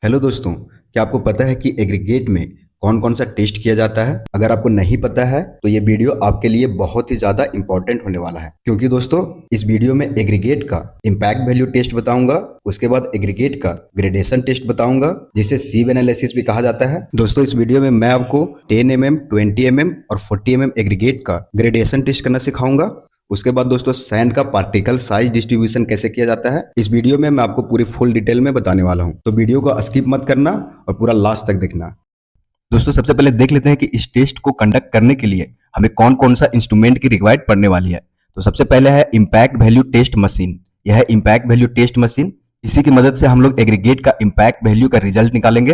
Hello दोस्तों, क्या आपको पता है कि एग्रीगेट में कौन कौन सा टेस्ट किया जाता है? अगर आपको नहीं पता है तो ये वीडियो आपके लिए बहुत ही ज्यादा इंपॉर्टेंट होने वाला है, क्योंकि दोस्तों इस वीडियो में एग्रीगेट का इम्पैक्ट वैल्यू टेस्ट बताऊंगा। उसके बाद एग्रीगेट का ग्रेडेशन टेस्ट बताऊंगा, जिसे सीव एनालिसिस भी कहा जाता है। दोस्तों इस वीडियो में मैं आपको 10 mm, 20 mm और 40 mm एग्रीगेट का ग्रेडेशन टेस्ट करना सिखाऊंगा। उसके बाद दोस्तों सैंड का पार्टिकल साइज डिस्ट्रीब्यूशन कैसे किया जाता है, इस वीडियो में मैं आपको पूरी फुल डिटेल में बताने वाला हूं। तो वीडियो को स्किप मत करना और पूरा लास्ट तक देखना। दोस्तों सबसे पहले देख लेते हैं कि इस टेस्ट को कंडक्ट करने के लिए हमें कौन कौन सा इंस्ट्रूमेंट की रिक्वायर्ड पड़ने वाली है। तो सबसे पहले है इम्पैक्ट वैल्यू टेस्ट मशीन। यह है इम्पैक्ट वैल्यू टेस्ट मशीन। इसी की मदद से हम लोग एग्रीगेट का इम्पैक्ट वैल्यू का रिजल्ट निकालेंगे।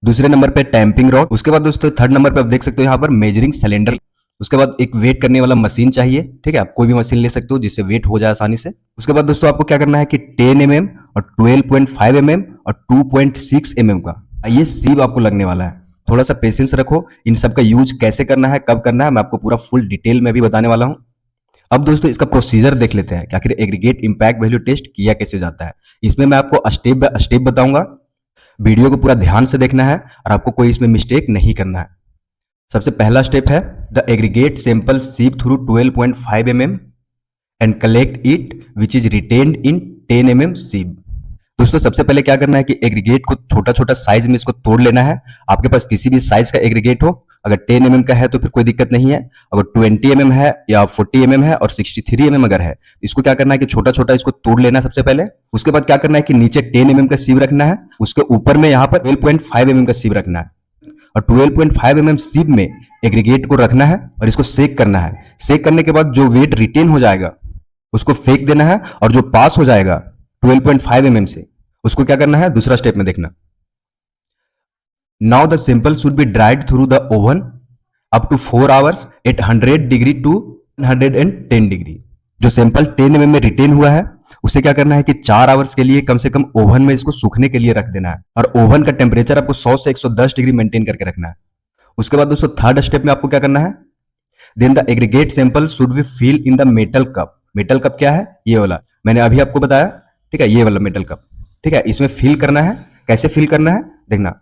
दूसरे नंबर पे टैंपिंग रॉड। उसके बाद दोस्तों थर्ड नंबर पे आप देख सकते हो यहाँ पर मेजरिंग सिलेंडर। उसके बाद एक वेट करने वाला मशीन चाहिए। ठीक है, आप कोई भी मशीन ले सकते हो जिससे वेट हो जाए आसानी से। उसके बाद दोस्तों आपको क्या करना है कि 10 mm और 12.5 mm और 2.6 mm का ये सीब आपको लगने वाला है। थोड़ा सा पेशेंस रखो, इन सब का यूज कैसे करना है, कब करना है, मैं आपको पूरा फुल डिटेल में भी बताने वाला हूं। अब दोस्तों इसका प्रोसीजर देख लेते हैं कि आखिर एग्रीगेट इम्पैक्ट वैल्यू टेस्ट किया कैसे जाता है। इसमें मैं आपको स्टेप बाय स्टेप बताऊंगा। वीडियो को पूरा ध्यान से देखना है और आपको कोई इसमें मिस्टेक नहीं करना है। सबसे पहला स्टेप है द एग्रीगेट सैंपल सीप through 12.5 mm and collect it which is retained in 10 mm सीप। दोस्तों सबसे पहले क्या करना है कि एग्रीगेट को छोटा छोटा साइज में इसको तोड़ लेना है। आपके पास किसी भी साइज का एग्रीगेट हो, अगर 10 mm का है तो फिर कोई दिक्कत नहीं है। अगर 20 mm है या 40 mm है और 63 mm अगर है, इसको क्या करना है कि छोटा छोटा इसको तोड़ लेना है सबसे पहले। उसके बाद क्या करना है कि नीचे 10 mm का सीव रखना है, उसके ऊपर में यहाँ पर 12.5 mm का सीव रखना है और 12.5 mm सीव में एग्रीगेट को रखना है और इसको सेक करना है। सेक करने के बाद जो वेट रिटेन हो जाएगा उसको फेंक देना है और जो पास हो जाएगा 12.5 mm से, उसको क्या करना है दूसरा स्टेप में देखना। Now the sample should be dried through the oven up to 4 hours at 100 degree to 110 degree. जो सैंपल 10 mm में रिटेन हुआ है उसे क्या करना है कि 4 आवर्स के लिए कम से कम ओवन में इसको सूखने के लिए रख देना है और ओवन का टेम्परेचर आपको 100 से 110 डिग्री मेंटेन करके रखना है। उसके बाद दोस्तों थर्ड स्टेप में आपको क्या करना है, then the aggregate sample should be fill in the metal cup. Metal cup क्या है, ये वाला मैंने अभी आपको बताया। ठीक है, ये वाला मेटल कप। ठीक है, इसमें फिल करना है। कैसे फिल करना है देखना,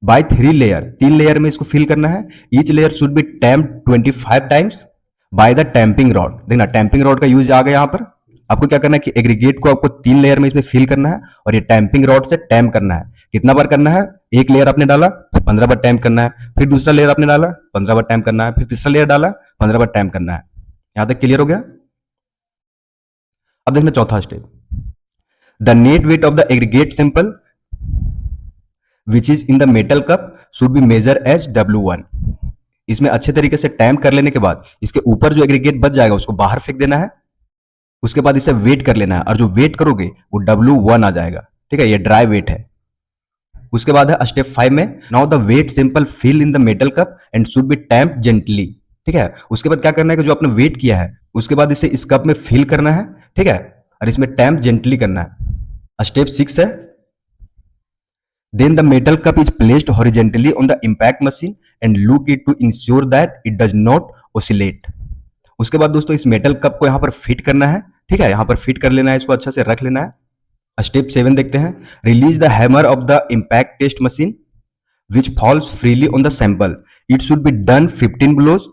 बाय 3 लेयर, 3 लेयर में इसको फिल करना है। Each layer should be tamped 25 times by the tamping rod. देखना टैंपिंग रॉड का यूज आ गया यहाँ पर। आपको क्या करना है कि एग्रीगेट को आपको 3 लेयर में इसमें फिल करना है और ये टैंपिंग रॉड से टैम्प करना है। कितना बार करना है, एक लेयर आपने डाला 15 बार टैम्प करना है, फिर दूसरा लेयर आपने डाला 15 बार टैम्प करना है, फिर तीसरा लेयर डाला 15 बार टैम्प करना है। यहां तक क्लियर हो गया। अब देखना चौथा step, the net weight of the aggregate sample which is in the metal cup should be measure as W1। इसमें अच्छे तरीके से टैम्प कर लेने के बाद इसके ऊपर जो एग्रीगेट बच जाएगा उसको बाहर फेंक देना है। उसके बाद इसे वेट कर लेना है और जो वेट करोगे वो W1 आ जाएगा। ठीक है, ये ड्राई वेट है। उसके बाद है स्टेप 5 में, now the weight sample fill in the metal cup and should be tamp gently. ठीक है, उसके बाद क्या करना है कि जो आपने वेट किया है उसके बाद इसे इस कप में फिल करना है। ठीक है, और इसमें टैम्प जेंटली करना है। स्टेप 6 है, then the metal cup is placed horizontally on the impact machine and look it to ensure that it does not oscillate। उसके बाद दोस्तों इस मेटल कप को यहां पर फिट करना है। ठीक है, यहां पर फिट कर लेना है, इसको अच्छा से रख लेना है। स्टेप 7 देखते हैं, release the hammer of the impact test machine which falls freely on the sample. It should be done 15 blows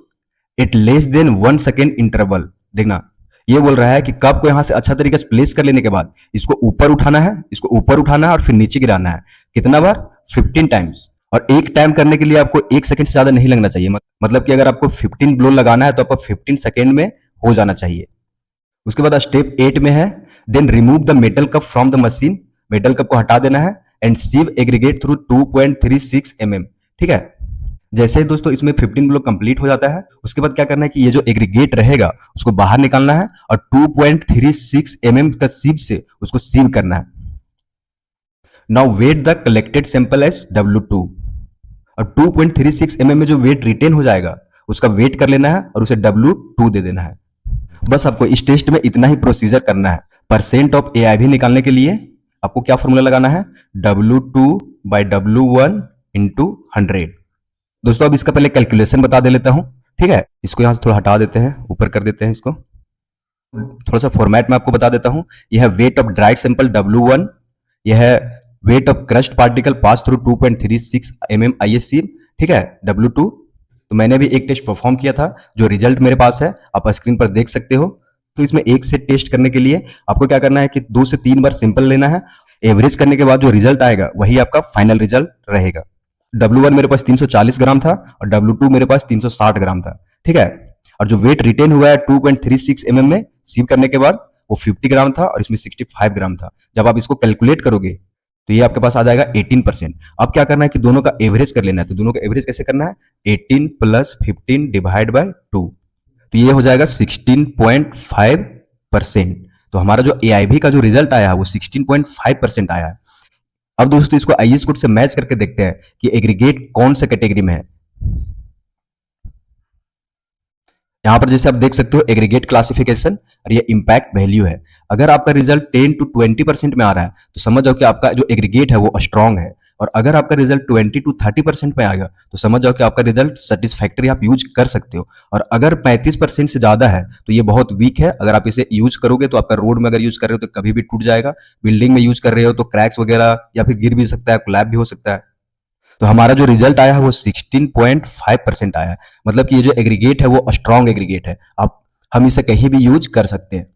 at less than 1 second interval. देखना ये बोल रहा है कि कप को यहां से अच्छा तरीके से प्लेस कर लेने के बाद इसको ऊपर उठाना है, इसको ऊपर उठाना है और फिर नीचे गिराना है। कितना बार, 15 टाइम्स। और एक टाइम करने के लिए आपको 1 सेकंड से ज्यादा नहीं लगना चाहिए। मतलब कि अगर आपको 15 ब्लो लगाना है तो आपको 15 सेकंड में हो जाना चाहिए। उसके बाद स्टेप 8 में है, then remove the metal cup from the machine. Metal cup को हटा देना है and sieve aggregate through 2.36 mm। ठीक है, जैसे ही दोस्तों इसमें 15 ब्लॉक कंप्लीट हो जाता है उसके बाद क्या करना है कि ये जो एग्रीगेट रहेगा उसको बाहर निकालना है और 2.36 mm का सीव से उसको सीव करना है। Now weigh the collected sample as W2 और 2.36 mm में जो वेट रिटेन हो जाएगा उसका वेट कर लेना है और उसे W2 दे देना है। बस आपको इस टेस्ट में इतना ही प्रोसीजर करना है। परसेंट ऑफ AIV निकालने के लिए आपको क्या फॉर्मूला लगाना है, W2 बाई W1 इंटू 100। दोस्तों अब इसका पहले कैलकुलेशन बता दे लेता हूं। ठीक है, इसको यहां से थोड़ा हटा देते हैं, ऊपर कर देते हैं इसको। थोड़ा सा फॉर्मेट में आपको बता देता हूं। यह है weight of dried sample W1, यह है weight of crust particle pass through 2.36 mm ISC, ठीक है, W2। तो मैंने भी एक टेस्ट परफॉर्म किया था, जो रिजल्ट मेरे पास है आप स्क्रीन पर देख सकते हो। तो इसमें एक से टेस्ट करने के लिए आपको क्या करना है कि 2 से 3 बार सिंपल लेना है। एवरेज करने के बाद जो रिजल्ट आएगा वही आपका फाइनल रिजल्ट रहेगा। W1 मेरे पास 340 ग्राम था और W2 मेरे पास 360 ग्राम था, ठीक है। और जो वेट रिटेन हुआ है 2.36 mm में सीव करने के बाद वो 50 ग्राम था और इसमें 65 ग्राम था। जब आप इसको कैलकुलेट करोगे तो ये आपके पास आ जाएगा 18%। अब क्या करना है कि दोनों का एवरेज कर लेना है। तो दोनों का एवरेज कैसे करना है, 18 प्लस 15 डिवाइड बाय 2, तो ये हो जाएगा 16.5%। तो हमारा जो AIV का जो रिजल्ट आया है वो 16.5% आया है। अब दोस्तों इसको IS कोड से मैच करके देखते हैं कि एग्रीगेट कौन सा कैटेगरी में है। यहां पर जैसे आप देख सकते हो एग्रीगेट क्लासिफिकेशन और ये इंपैक्ट वैल्यू है। अगर आपका रिजल्ट 10 to 20% में आ रहा है तो समझ जाओ कि आपका जो एग्रीगेट है वो स्ट्रांग है। और अगर आपका रिजल्ट 20 to 30% में आएगा तो समझ जाओ कि आपका रिजल्ट सेटिस्फैक्टरी, आप यूज कर सकते हो। और अगर 35% से ज्यादा है तो ये बहुत वीक है। अगर आप इसे यूज करोगे तो आपका रोड में अगर यूज कर रहे हो तो कभी भी टूट जाएगा, बिल्डिंग में यूज कर रहे हो तो क्रैक्स वगैरह या फिर गिर भी सकता है, कोलैप भी हो सकता है। तो हमारा जो रिजल्ट आया है वो 16.5% आया है। मतलब कि ये जो एग्रीगेट है वो स्ट्रांग एग्रीगेट है, आप हम इसे कहीं भी यूज कर सकते हैं।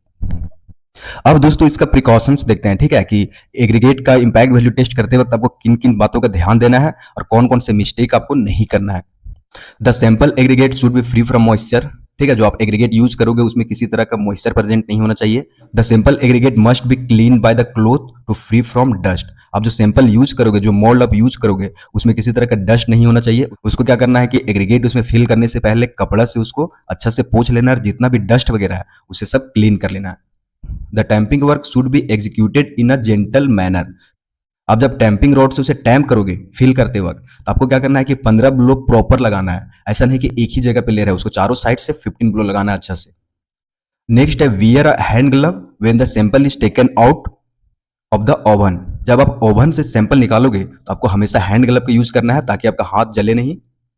अब दोस्तों इसका प्रिकॉशंस देखते हैं, ठीक है, कि एग्रीगेट का इंपैक्ट वैल्यू टेस्ट करते वक्त आपको किन किन बातों का ध्यान देना है और कौन कौन से मिस्टेक आपको नहीं करना है। The sample aggregate should be free from moisture, ठीक है, जो आप एग्रीगेट यूज करोगे उसमें किसी तरह का मॉइस्चर प्रेजेंट नहीं होना चाहिए। The sample aggregate must be clean by the cloth to free from dust. आप जो सैंपल यूज करोगे, जो मोल्ड आप यूज करोगे, उसमें किसी तरह का डस्ट नहीं होना चाहिए। उसको क्या करना है कि एग्रीगेट उसमें फिल करने से पहले कपड़ा से उसको अच्छा से पोंछ लेना है और जितना भी डस्ट वगैरह है उसे सब क्लीन कर लेना है। The tamping work should be executed in a gentle manner. आप जब टैंपिंग रॉड से उसे टैम्प करोगे फिल करते वक्त तो आपको क्या करना है कि 15 ब्लो प्रॉपर लगाना है। ऐसा नहीं कि एक ही जगह पे ले रहे हैं, उसको चारों साइड से 15 ब्लो लगाना है अच्छा से। नेक्स्ट है wear a hand glove when the sample is taken out of the oven. जब आप ओवन से सैंपल निकालोगे तो आपको हमेशा हैंड ग्लव का यूज करना है ताकि आपका हाथ जले नहीं।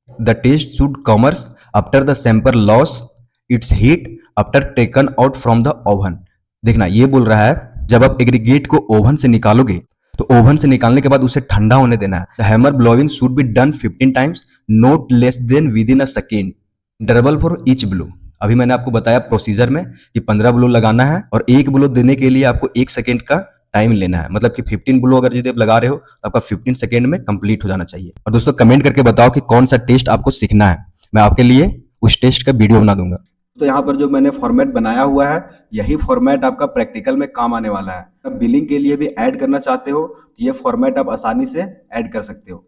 The test should commence after the sample loss its heat after taken out from the oven. देखना ये बोल रहा है जब आप एग्रीगेट को ओवन से निकालोगे तो ओवन से निकालने के बाद उसे ठंडा होने देना है। The hammer blowing should be done 15 times, not less than with in a second, interval for each blow. अभी मैंने आपको बताया प्रोसीजर में कि 15 ब्लो लगाना है और एक ब्लो देने के लिए आपको 1 सेकेंड का टाइम लेना है। मतलब कि 15 ब्लो अगर यदि आप लगा रहे हो तो आपका 15 सेकेंड में कंप्लीट हो जाना चाहिए। और दोस्तों कमेंट करके बताओ कि कौन सा टेस्ट आपको सीखना है, मैं आपके लिए उस टेस्ट का वीडियो बना दूंगा। तो यहाँ पर जो मैंने फॉर्मेट बनाया हुआ है यही फॉर्मेट आपका प्रैक्टिकल में काम आने वाला है। अब बिलिंग के लिए भी ऐड करना चाहते हो तो ये फॉर्मेट आप आसानी से ऐड कर सकते हो।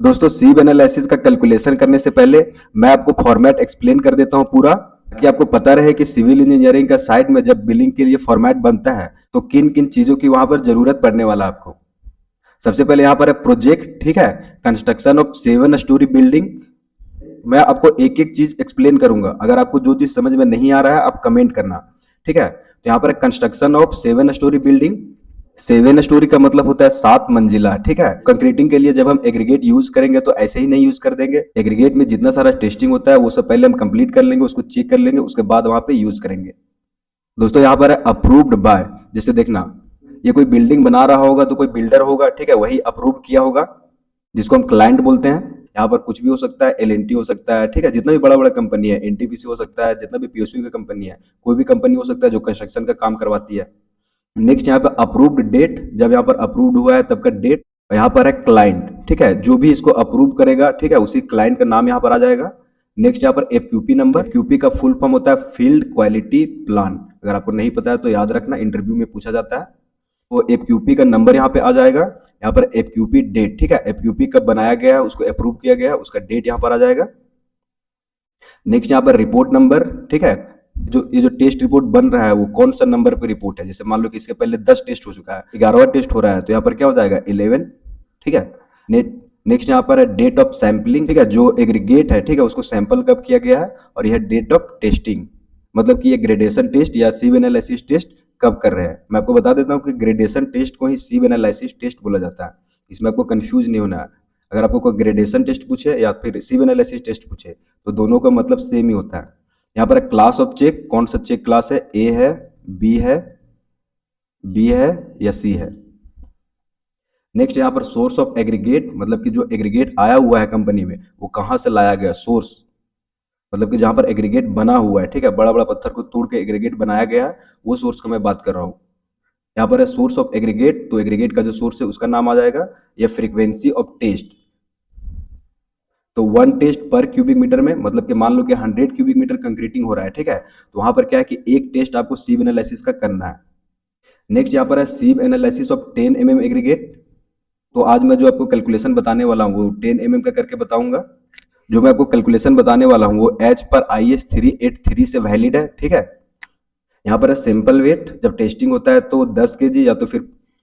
दोस्तों सीव एनालिसिस का कैलकुलेशन करने से पहले मैं आपको फॉर्मेट एक्सप्लेन कर देता हूँ पूरा, ताकि आपको पता रहे कि सिविल इंजीनियरिंग का साइट में जब बिलिंग के लिए फॉर्मेट बनता है तो किन किन चीजों की वहां पर जरूरत पड़ने वाला है आपको। सबसे पहले यहाँ पर है प्रोजेक्ट, ठीक है, कंस्ट्रक्शन ऑफ 7 स्टोरी बिल्डिंग। मैं आपको एक एक चीज एक्सप्लेन करूंगा, अगर आपको जो चीज समझ में नहीं आ रहा है आप कमेंट करना, ठीक है। तो यहाँ पर construction of 7 story building. 7 story का मतलब होता है 7 मंजिला, ठीक है। कंक्रीटिंग के लिए जब हम एग्रीगेट यूज करेंगे तो ऐसे ही नहीं यूज कर देंगे। एग्रीगेट में जितना सारा टेस्टिंग होता है वो सब पहले हम कंप्लीट कर लेंगे, उसको चेक कर लेंगे, उसके बाद वहां पे यूज करेंगे। दोस्तों यहाँ पर है अप्रूव्ड बाय। जैसे देखना ये कोई बिल्डिंग बना रहा होगा तो कोई बिल्डर होगा, ठीक है, वही अप्रूव किया होगा, जिसको हम क्लाइंट बोलते हैं। यहाँ पर कुछ भी हो सकता है, LNT हो सकता है, ठीक है, जितना भी बड़ा बड़ा कंपनी है, NTPC हो सकता है, जितना भी PSU की कंपनी है, कोई भी कंपनी हो सकता है जो कंस्ट्रक्शन का काम करवाती है। नेक्स्ट यहाँ पर अप्रूव्ड डेट, जब यहाँ पर अप्रूव्ड हुआ है तब का डेट। यहाँ पर है क्लाइंट, ठीक है, जो भी इसको अप्रूव करेगा, ठीक है, उसी क्लाइंट का नाम यहाँ पर आ जाएगा। नेक्स्ट यहाँ पर FQP नंबर। QP का फुल फॉर्म होता है फील्ड क्वालिटी प्लान। अगर आपको नहीं पता है तो याद रखना, इंटरव्यू में पूछा जाता है। वो FQP का नंबर यहाँ पे आ जाएगा। यहाँ पर FQP डेट, ठीक है, FQP कब बनाया गया है, उसको अप्रूव किया गया है, उसका डेट यहाँ पर आ जाएगा। नेक्स्ट यहाँ पर रिपोर्ट नंबर, ठीक है, जो ये जो टेस्ट रिपोर्ट बन रहा है वो कौन सा नंबर पे रिपोर्ट है। जैसे मान लो कि इसके पहले 10 टेस्ट हो चुका है, 11वां टेस्ट हो रहा है, तो यहाँ पर क्या हो जाएगा 11, ठीक है। नेक्स्ट यहाँ पर है डेट ऑफ सैंपलिंग, ठीक है, जो एग्रीगेट है, ठीक है, उसको सैंपल कब किया गया है, और यह डेट ऑफ टेस्टिंग, मतलब कि ये ग्रेडेशन टेस्ट या सिव एनालिसिस टेस्ट कब कर रहे हैं। मैं आपको बता देता हूँ कि ग्रेडेशन टेस्ट को ही सिव एनालिसिस टेस्ट बोला जाता है, इसमें आपको कंफ्यूज नहीं होना है। अगर आपको कोई ग्रेडेशन टेस्ट पूछे या फिर सिव एनालिसिस टेस्ट पूछे तो दोनों का मतलब सेम ही होता है। यहाँ पर क्लास ऑफ चेक, कौन सा चेक क्लास है, A है, B है, B है या C है। नेक्स्ट यहाँ पर सोर्स ऑफ एग्रीगेट, मतलब कि जो एग्रीगेट आया हुआ है कंपनी में वो कहाँ से लाया गया, सोर्स मतलब कि जहाँ पर एग्रीगेट बना हुआ है, ठीक है, बड़ा बड़ा पत्थर को तोड़ के एग्रीगेट बनाया गया है, वो सोर्स का मैं बात कर रहा हूँ। यहाँ पर है सोर्स ऑफ एग्रीगेट, तो एग्रीगेट का जो सोर्स है उसका नाम आ जाएगा, या फ्रीक्वेंसी ऑफ टेस्ट। तो 1 टेस्ट पर क्यूबिक मीटर में, मतलब कि मान लो कि 100 क्यूबिक मीटर कंक्रीटिंग हो रहा है, ठीक है, तो वहां पर क्या है कि एक टेस्ट आपको सीव एनालिसिस का करना है। नेक्स्ट यहाँ पर है सीव एनालिसिस ऑफ 10 mm एग्रीगेट। तो आज मैं जो आपको कैलकुलेशन बताने वाला हूँ वो 10 mm का करके बताऊंगा। जो मैं आपको कैलकुलेशन बताने वाला हूँ वो एज पर IS 383 से वैलिड है, ठीक है। यहाँ पर है सिंपल वेट, जब टेस्टिंग होता है तो 10 kg या तो फिर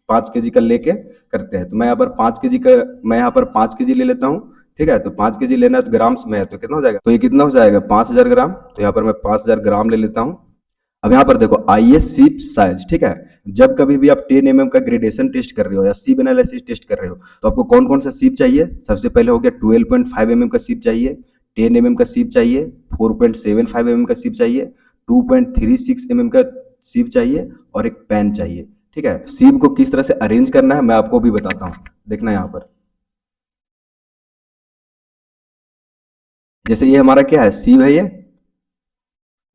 5 kg का लेके करते हैं। तो मैं यहाँ पर 5 kg का, मैं यहाँ पर 5 kg ले लेता हूँ, ठीक है। तो 5 kg लेना है तो ग्राम्स में है, तो कितना हो जाएगा, तो ये कितना हो जाएगा 5000 ग्राम। तो यहाँ पर मैं 5000 ग्राम ले लेता हूँ। अब यहाँ पर देखो IS सीप साइज, ठीक है। जब कभी भी आप 10 mm का ग्रेडेशन टेस्ट कर रहे हो या सीप एनालिसिस टेस्ट कर रहे हो तो आपको कौन कौन सा सीप चाहिए। सबसे पहले हो गया 12.5 mm का सीप चाहिए, 10 mm का सीप चाहिए, 4.75 mm का सीप चाहिए, 2.36 mm का सीप चाहिए, और एक पेन चाहिए, ठीक है। सीप को किस तरह से अरेंज करना है मैं आपको भी बताता हूँ, देखना यहाँ पर। जैसे ये हमारा क्या है, सीव है,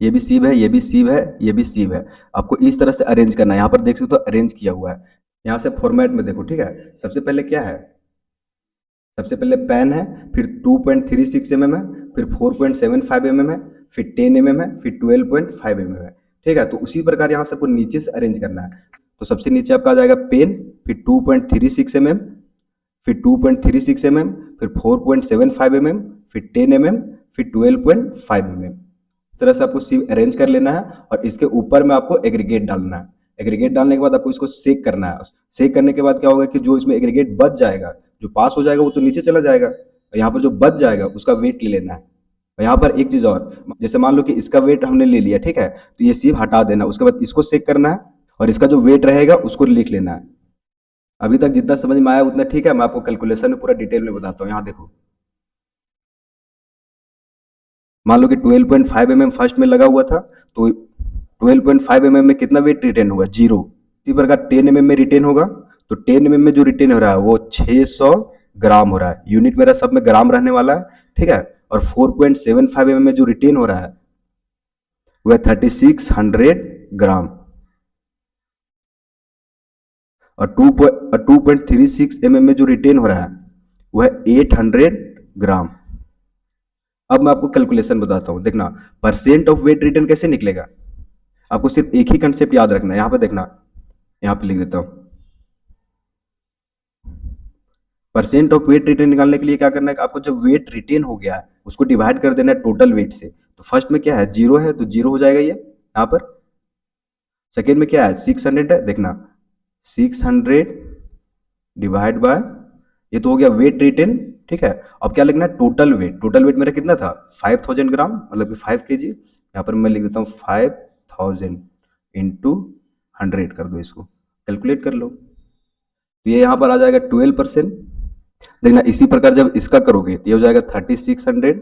ये भी सीव है, ये भी सीव है, ये भी सीव है। आपको इस तरह से अरेंज करना है। यहाँ पर देख सकते हो अरेंज किया हुआ है। यहाँ से फॉर्मेट में देखो, ठीक है। सबसे पहले क्या है, सबसे पहले पेन है, फिर 2.36 mm है, फिर 4.75 mm है, फिर 10 mm है, फिर 12.5 mm है, ठीक है। तो उसी प्रकार यहाँ से आपको नीचे से अरेंज करना है। तो सबसे नीचे आपका आ जाएगा पेन, फिर 2.36 mm, फिर 2.36 mm, फिर 4.75 mm, फिर 10 mm, फिर 12.5 mm। इस तरह से आपको सीव अरेंज कर लेना है, और इसके ऊपर में आपको एग्रीगेट डालना है। एग्रीगेट डालने के बाद आपको इसको सेक करना है। सेक करने के बाद क्या होगा कि जो इसमें एग्रीगेट बच जाएगा, जो पास हो जाएगा वो तो नीचे चला जाएगा, और यहाँ पर जो बच जाएगा उसका वेट ले लेना है। और यहाँ पर एक चीज और, जैसे मान लो कि इसका वेट हमने ले लिया, ठीक है, तो ये सीव हटा देना, उसके बाद इसको सेक करना है, और इसका जो वेट रहेगा उसको लिख लेना है। अभी तक जितना समझ में आया उतना ठीक है, मैं आपको कैलकुलेशन में पूरा डिटेल में बताता हूँ। यहाँ देखो, मान लो कि 12.5 mm फर्स्ट में लगा हुआ था, तो 12.5 mm में कितना वेट रिटेन हुआ, जीरो। इसी प्रकार 10 mm में रिटेन होगा, तो 10 mm में जो रिटेन हो रहा है वो 600 ग्राम हो रहा है। यूनिट मेरा सब में ग्राम रहने वाला है, ठीक है। और 4.75 mm में जो रिटेन हो रहा है वह 3600 ग्राम, और 2.36 mm में जो रिटेन हो रहा है वह 800 ग्राम। अब मैं आपको कैलकुलेशन बताता हूं, देखना परसेंट ऑफ वेट रिटर्न कैसे निकलेगा। आपको सिर्फ एक ही कंसेप्ट याद रखना है, यहां पे देखना, यहां पे लिख देता हूं। परसेंट ऑफ वेट रिटेन निकालने के लिए क्या करना है, आपको जब वेट रिटेन हो गया है उसको डिवाइड कर देना है टोटल वेट से। तो फर्स्ट में क्या है, जीरो है, तो जीरो हो जाएगा ये यहां पर। सेकेंड में क्या है, 600 है, देखना 600 डिवाइड बाय, ये तो हो गया वेट रिटेन, ठीक है। अब क्या लिखना है, टोटल वेट। टोटल वेट मेरा कितना था, 5000 ग्राम, मतलब कि 5 kg। यहाँ पर मैं लिख देता हूँ 5000 इंटू 100 कर दो, इसको कैलकुलेट कर लो, तो ये यहाँ पर आ जाएगा 12%। देखना इसी प्रकार जब इसका करोगे तो ये हो जाएगा 3600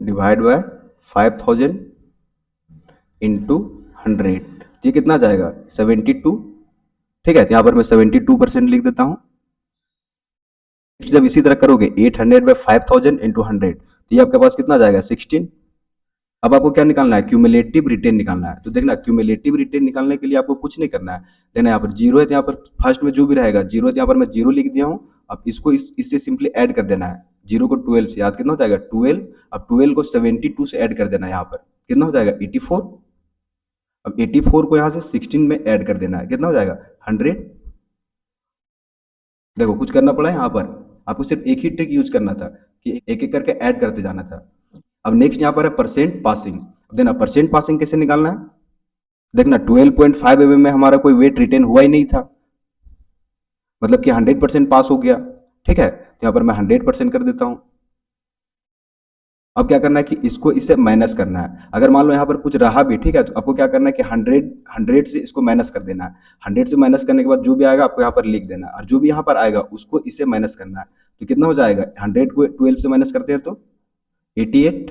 डिवाइड बाय 5000 इंटू 100, ये कितना जाएगा 72, ठीक है। तो यहाँ पर मैं 72% लिख देता हूँ। जब इसी तरह करोगे 800 बाई 5000 इंटू 100, तो ये आपके पास कितना जाएगा 16। अब आपको क्या निकालना है, क्यूमुलेटिव रिटेन निकालना है। तो देखना क्यूमुलेटिव रिटेन निकालने के लिए आपको कुछ नहीं करना है। देखना यहाँ पर जीरो है, तो यहाँ पर फर्स्ट में जो भी रहेगा जीरो है, तो यहाँ पर मैं जीरो लिख दिया हूँ। अब इसको इससे सिंपली ऐड कर देना है, जीरो को 12 से, याद कितना हो जाएगा 12। अब 12 को 72 से ऐड कर देना है, यहाँ पर कितना हो जाएगा 84। अब 84 को यहाँ से 16 में ऐड कर देना है, कितना हो जाएगा 100। देखो कुछ करना पड़ा है यहाँ पर, आपको सिर्फ एक ही ट्रिक यूज करना था कि एक एक करके ऐड करते जाना था। अब नेक्स्ट यहाँ पर है परसेंट पासिंग। देखना परसेंट पासिंग कैसे निकालना है, देखना 12.5 mm में हमारा कोई वेट रिटेन हुआ ही नहीं था, मतलब कि 100% पास हो गया, ठीक है। तो यहाँ पर मैं 100% कर देता हूँ। अब क्या करना है कि इसको इससे माइनस करना है। अगर मान लो यहाँ पर कुछ रहा भी, ठीक है, तो आपको क्या करना है कि 100 से इसको माइनस कर देना है। 100 से माइनस करने के बाद जो भी आएगा आपको यहाँ पर लिख देना है, और जो भी यहाँ पर आएगा उसको इससे माइनस करना है। तो कितना हो जाएगा, 100 को 12 से माइनस करते हैं तो 88।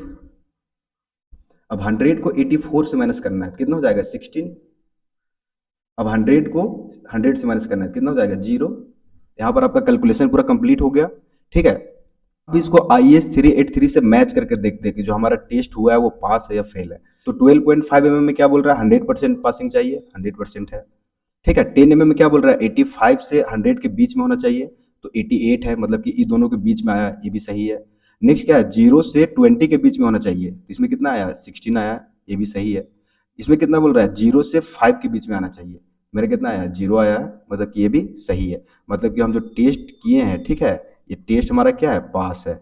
अब 100 को 84 से माइनस करना है, कितना हो जाएगा 16। अब 100 को 100 से माइनस करना है, कितना हो जाएगा 0। यहाँ पर आपका कैलकुलेशन पूरा कंप्लीट हो गया। ठीक है, अब इसको IS 383 से मैच करके देखते हैं कि जो हमारा टेस्ट हुआ है वो पास है या फेल है। तो 12.5 mm में क्या बोल रहा है, 100% पासिंग चाहिए, 100% है। ठीक है, 10 mm में क्या बोल रहा है, 85 से 100 के बीच में होना चाहिए, तो 88 है, मतलब कि ये दोनों के बीच में आया, ये भी सही है। नेक्स्ट क्या है, 0 से 20 के बीच में होना चाहिए, तो इसमें कितना आया, 16 आया, ये भी सही है। इसमें कितना बोल रहा है, 0 से 5 के बीच में आना चाहिए, मेरा कितना आया, 0 आया है, मतलब कि ये भी सही है। मतलब कि हम जो टेस्ट किए हैं, ठीक है, ये टेस्ट हमारा क्या है, पास है।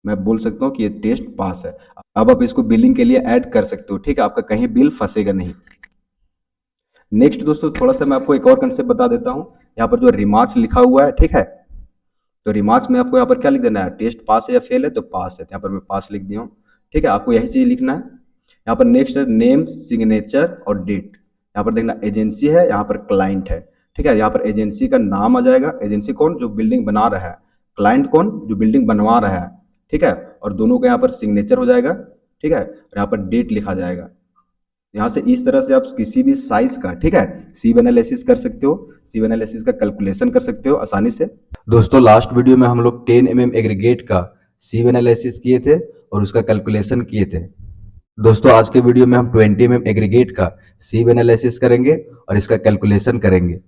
मैं बोल सकता हूँ कि ये टेस्ट पास है। अब आप इसको बिलिंग के लिए ऐड कर सकते हो। ठीक है, आपका कहीं बिल फंसेगा नहीं। नेक्स्ट दोस्तों, थोड़ा सा मैं आपको एक और कंसेप्ट बता देता हूँ। यहाँ पर जो रिमार्क्स लिखा हुआ है, ठीक है, तो रिमार्क्स में आपको यहाँ पर क्या लिख देना है, टेस्ट पास है या फेल है, तो पास है, तो यहाँ पर मैं पास लिख दिया हूँ। ठीक है, आपको यही चीज लिखना है। यहाँ पर नेक्स्ट है नेम, सिग्नेचर और डेट। यहाँ पर देखना एजेंसी है, यहाँ पर क्लाइंट है। ठीक है, यहाँ पर एजेंसी का नाम आ जाएगा, एजेंसी कौन, जो बिल्डिंग बना रहा है, क्लाइंट कौन, जो बिल्डिंग बनवा रहा है। ठीक है, और दोनों का यहाँ पर सिग्नेचर हो जाएगा। ठीक है, और यहाँ पर डेट लिखा जाएगा। यहाँ से इस तरह से आप किसी भी साइज का, ठीक है, सीव एनालिसिस कर सकते हो, सीव एनालिसिस का कैलकुलेशन कर सकते हो आसानी से। दोस्तों लास्ट वीडियो में हम लोग 10 mm एग्रीगेट का सीव एनालिसिस किए थे और उसका कैलकुलेशन किए थे। दोस्तों आज के वीडियो में हम 20 mm एग्रीगेट का सीव एनालिसिस करेंगे और इसका कैलकुलेशन करेंगे।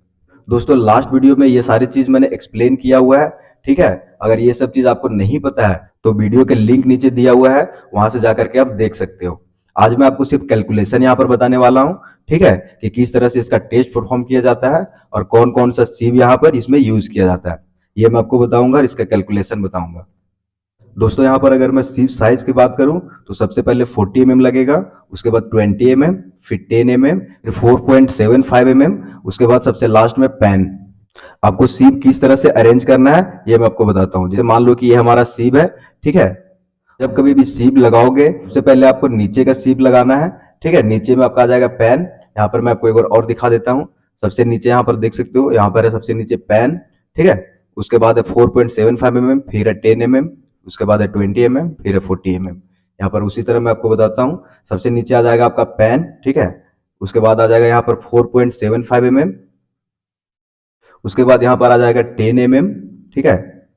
दोस्तों लास्ट वीडियो में ये सारी चीज मैंने एक्सप्लेन किया हुआ है। ठीक है, अगर ये सब चीज आपको नहीं पता है तो वीडियो के लिंक नीचे दिया हुआ है, वहां से जाकर के आप देख सकते हो। आज मैं आपको सिर्फ कैलकुलेशन यहाँ पर बताने वाला हूँ। ठीक है, कि किस तरह से इसका टेस्ट परफॉर्म किया जाता है और कौन कौन सा सीव यहाँ पर इसमें यूज किया जाता है, ये मैं आपको बताऊंगा और इसका कैलकुलेशन बताऊंगा। दोस्तों यहाँ पर अगर मैं सीव साइज की बात करूं तो सबसे पहले 40 mm लगेगा, उसके बाद 20 mm, फिर 10 mm, फिर 4.75 mm, उसके बाद सबसे लास्ट में पेन। आपको सीव किस तरह से अरेंज करना है ये मैं आपको बताता हूँ। जैसे मान लो कि ये हमारा सीव है, ठीक है, जब कभी भी सीव लगाओगे सबसे पहले आपको नीचे का सीव लगाना है। ठीक है, नीचे में आपका आ जाएगा पेन। यहाँ पर मैं आपको एक बार और दिखा देता हूँ। सबसे नीचे यहाँ पर देख सकते हो, यहाँ पर है सबसे नीचे पेन। ठीक है, उसके बाद है 4.75 mm, फिर है 10 mm, उसके बाद है 20 mm, फिर है 40 mm। यहाँ पर उसी तरह मैं आपको बताता हूँ। सबसे नीचे आ जाएगा आपका पेन, ठीक है, उसके बाद आ जाएगा यहाँ पर 4.75 mm, उसके बाद यहाँ पर आ जाएगा 10 mm। ठीक है,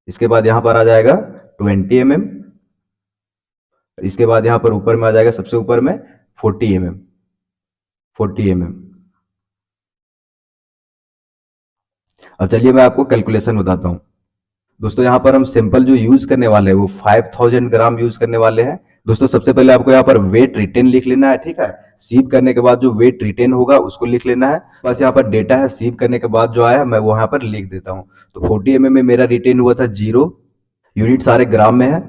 इसके बाद यहाँ पर आ जाएगा 20 mm, इसके बाद यहाँ पर ऊपर में आ जाएगा सबसे ऊपर में 40 mm, 40 mm। अब चलिए मैं आपको कैलकुलेशन बताता हूँ। दोस्तों यहाँ पर हम सिंपल जो यूज करने वाले हैं वो 5000 ग्राम यूज करने वाले हैं। दोस्तों सबसे पहले आपको यहाँ पर वेट रिटेन लिख लेना है। ठीक है, सीव करने के बाद जो वेट रिटेन होगा उसको लिख लेना है। बस यहाँ पर डेटा है, सीव करने के बाद जो आया मैं वो यहाँ पर लिख देता हूँ। तो 40 mm में मेरा रिटेन हुआ था 0, यूनिट सारे ग्राम में है।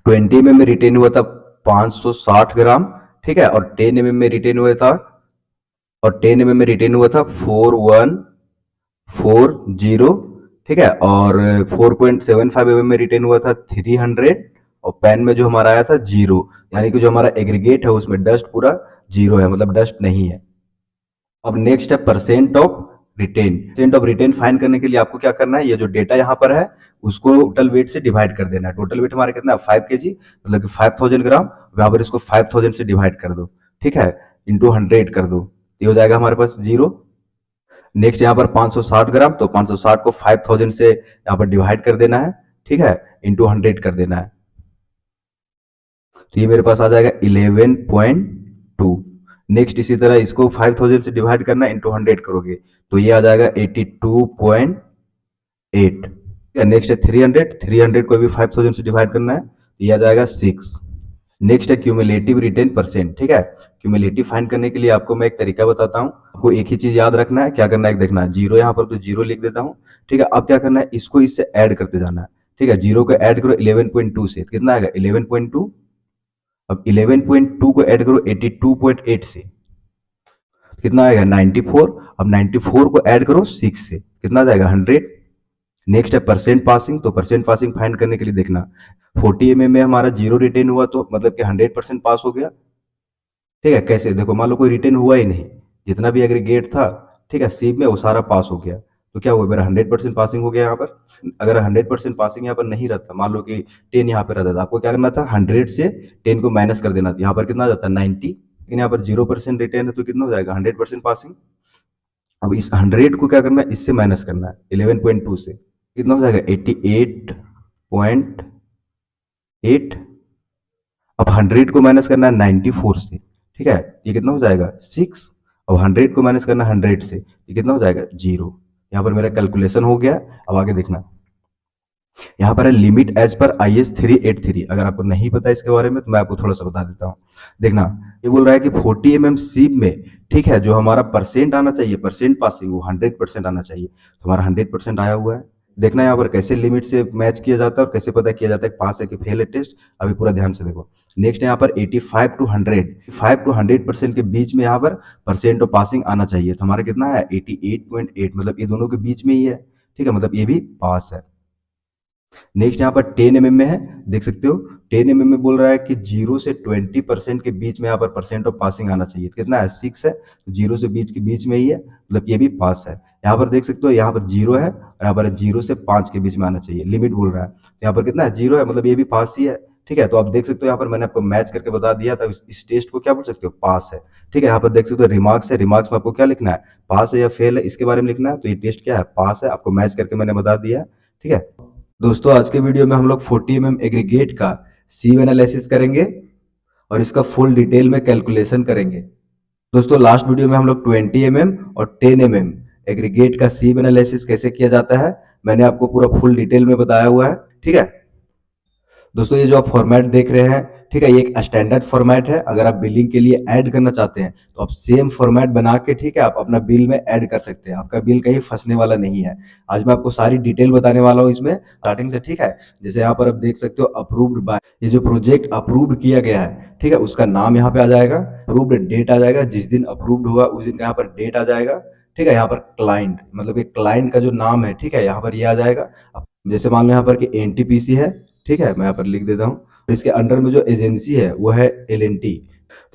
20 mm में रिटेन हुआ था 560 ग्राम। ठीक है, और 10 mm में रिटेन हुआ था, और 10 mm में रिटेन हुआ था 4140। ठीक है, और 4.75 mm में रिटेन हुआ था 300, और पेन में जो हमारा आया था 0। यानी कि जो हमारा एग्रीगेट है उसमें डस्ट पूरा 0 है, मतलब डस्ट नहीं है। अब नेक्स्ट है percent of retain. Percent of retain find करने के लिए आपको क्या करना है, ये जो डेटा यहाँ पर है उसको टोटल वेट से डिवाइड कर देना है। टोटल वेट हमारा कितना है 5 kg, मतलब कि 5000 ग्राम। यहाँ पर इसको 5000 से डिवाइड कर दो, ठीक है, इंटू 100 कर दो, ये हो जाएगा हमारे पास 0। नेक्स्ट यहाँ पर 560 ग्राम, तो 560 को 5000 से यहाँ पर डिवाइड कर देना है, ठीक है, इंटू 100 कर देना है, तो ये मेरे पास आ जाएगा 11.2। नेक्स्ट इसी तरह इसको 5000 से डिवाइड करना, इंटू 100 करोगे तो ये आ जाएगा 82.8। नेक्स्ट है 300, 300 को भी 5000 से डिवाइड करना है, तो ये आ जाएगा 6। नेक्स्ट है क्यूमुलेटिव रिटेन परसेंट। ठीक है, क्यूमुलेटिव फाइंड करने के लिए आपको मैं एक तरीका बताता हूँ। आपको एक ही चीज याद रखना है, क्या करना है देखना है, जीरो यहाँ पर तो जीरो लिख देता हूँ। ठीक है, अब क्या करना है, इसको इससे ऐड करते जाना है। ठीक है, जीरो को ऐड करो 11.2 से, कितना आएगा 11.2। अब 11.2 को ऐड करो 82.8 से, कितना आएगा 94। अब 94 को ऐड करो 6 से, कितना आ जाएगा 100। नेक्स्ट है परसेंट पासिंग। तो परसेंट पासिंग फाइंड करने के लिए देखना 40 mm में हमारा जीरो रिटेन हुआ तो मतलब कि 100% पास हो गया। ठीक है, कैसे देखो, मान लो कोई रिटेन हुआ ही नहीं, जितना भी एग्रीगेट था, ठीक है, सीव में वो सारा पास हो गया, तो क्या हुआ, मेरा 100% पासिंग हो गया यहाँ पर। अगर 100% पासिंग यहाँ पर नहीं रहता, मान लो कि 10 यहाँ पर रहता था, आपको क्या करना था, 100 से 10 को माइनस कर देना था, यहाँ पर कितना आ जाता है 90। लेकिन यहाँ पर 0% रिटेन है तो कितना हो जाएगा 100% पासिंग। अब इस 100 को क्या करना है, इससे माइनस करना है 11.2 से, कितना हो जाएगा 88.8। अब 100 को माइनस करना है 94 से, ठीक है, ये कितना हो जाएगा 6। अब 100 को माइनस करना है 100 से, ये कितना हो जाएगा 0। यहाँ पर मेरा कैलकुलेशन हो गया। अब आगे देखना, यहाँ पर है लिमिट एज पर IS 383। अगर आपको नहीं पता इसके बारे में तो मैं आपको थोड़ा सा बता देता हूँ। देखना, ये बोल रहा है कि 40 mm सीप में, ठीक है, जो हमारा परसेंट आना चाहिए, परसेंट पासिंग, वो 100% आना चाहिए। तो हमारा 100% आया हुआ है। देखना यहाँ पर कैसे लिमिट से मैच किया जाता है और कैसे पता किया जाता है पास है कि फेल है टेस्ट। अभी पूरा ध्यान से देखो। नेक्स्ट यहाँ पर 85 to 100 के बीच में यहाँ पर परसेंट ऑफ पासिंग आना चाहिए। तो हमारा कितना है 88.8, मतलब ये दोनों के बीच में ही है, ठीक है, मतलब ये भी पास है। नेक्स्ट यहाँ पर 10 mm में है, देख सकते हो 10 mm में बोल रहा है कि 0 से 20% के बीच में यहाँ पर परसेंट ऑफ पासिंग आना चाहिए। कितना है 6 है, तो 0 से बीच के बीच में ही है, मतलब ये भी पास है। यहाँ पर देख सकते हो यहाँ पर 0 है और यहाँ पर 0 से 5 के बीच में आना चाहिए, लिमिट बोल रहा है। तो यहाँ पर कितना है 0 है, मतलब ये भी पास ही है, ठीक है। तो आप देख सकते हो यहाँ पर मैंने आपको मैच करके बता दिया था, इस टेस्ट को क्या बोल सकते हो, पास है, ठीक है। यहाँ पर देख सकते हो रिमार्क्स है, रिमार्क्स में आपको क्या लिखना है, पास है या फेल है, इसके बारे में लिखना है। तो ये टेस्ट क्या है, पास है, आपको मैच करके मैंने बता दिया है, ठीक है। दोस्तों आज के वीडियो में हम लोग 40 mm एग्रीगेट का सीव एनालिसिस करेंगे और इसका फुल डिटेल में कैलकुलेशन करेंगे। दोस्तों लास्ट वीडियो में हम लोग 20 mm और 10 mm एग्रीगेट का सीव एनालिसिस कैसे किया जाता है मैंने आपको पूरा फुल डिटेल में बताया हुआ है, ठीक है। दोस्तों ये जो आप फॉर्मेट देख रहे हैं, ठीक है, ये एक स्टैंडर्ड फॉर्मेट है। अगर आप बिलिंग के लिए ऐड करना चाहते हैं तो आप सेम फॉर्मेट बना के, ठीक है, आप अपना बिल में ऐड कर सकते हैं। आपका बिल कहीं फंसने वाला नहीं है। आज मैं आपको सारी डिटेल बताने वाला हूँ इसमें स्टार्टिंग से, ठीक है। जैसे यहाँ पर आप देख सकते हो अप्रूव्ड बाय, ये जो प्रोजेक्ट अप्रूव्ड किया गया है, ठीक है, उसका नाम यहाँ पे आ जाएगा, अप्रूव्ड डेट आ जाएगा, जिस दिन अप्रूव्ड हुआ उस दिन का यहाँ पर डेट आ जाएगा, ठीक है। यहाँ पर क्लाइंट, मतलब कि क्लाइंट का जो नाम है, ठीक है, यहाँ पर ये आ जाएगा। जैसे मान लो यहाँ पर कि NTPC है, ठीक है, मैं यहाँ पर लिख देता हूँ। इसके अंडर में जो एजेंसी है वो है LNT।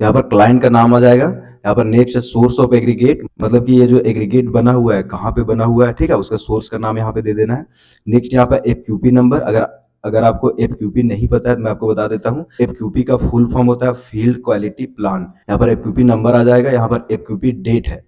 तो यहाँ पर क्लाइंट का नाम आ जाएगा। यहाँ पर नेक्स्ट सोर्स ऑफ एग्रीगेट, मतलब कि ये जो एग्रीगेट बना हुआ है कहाँ पे बना हुआ है, ठीक है, उसका सोर्स का नाम यहाँ पे दे देना है। नेक्स्ट यहाँ पर FQP नंबर, अगर अगर आपको FQP नहीं पता है तो मैं आपको बता देता हूँ। FQP का फुल फॉर्म होता है फील्ड क्वालिटी प्लान। यहाँ पर FQP नंबर आ जाएगा। यहाँ पर FQP डेट है,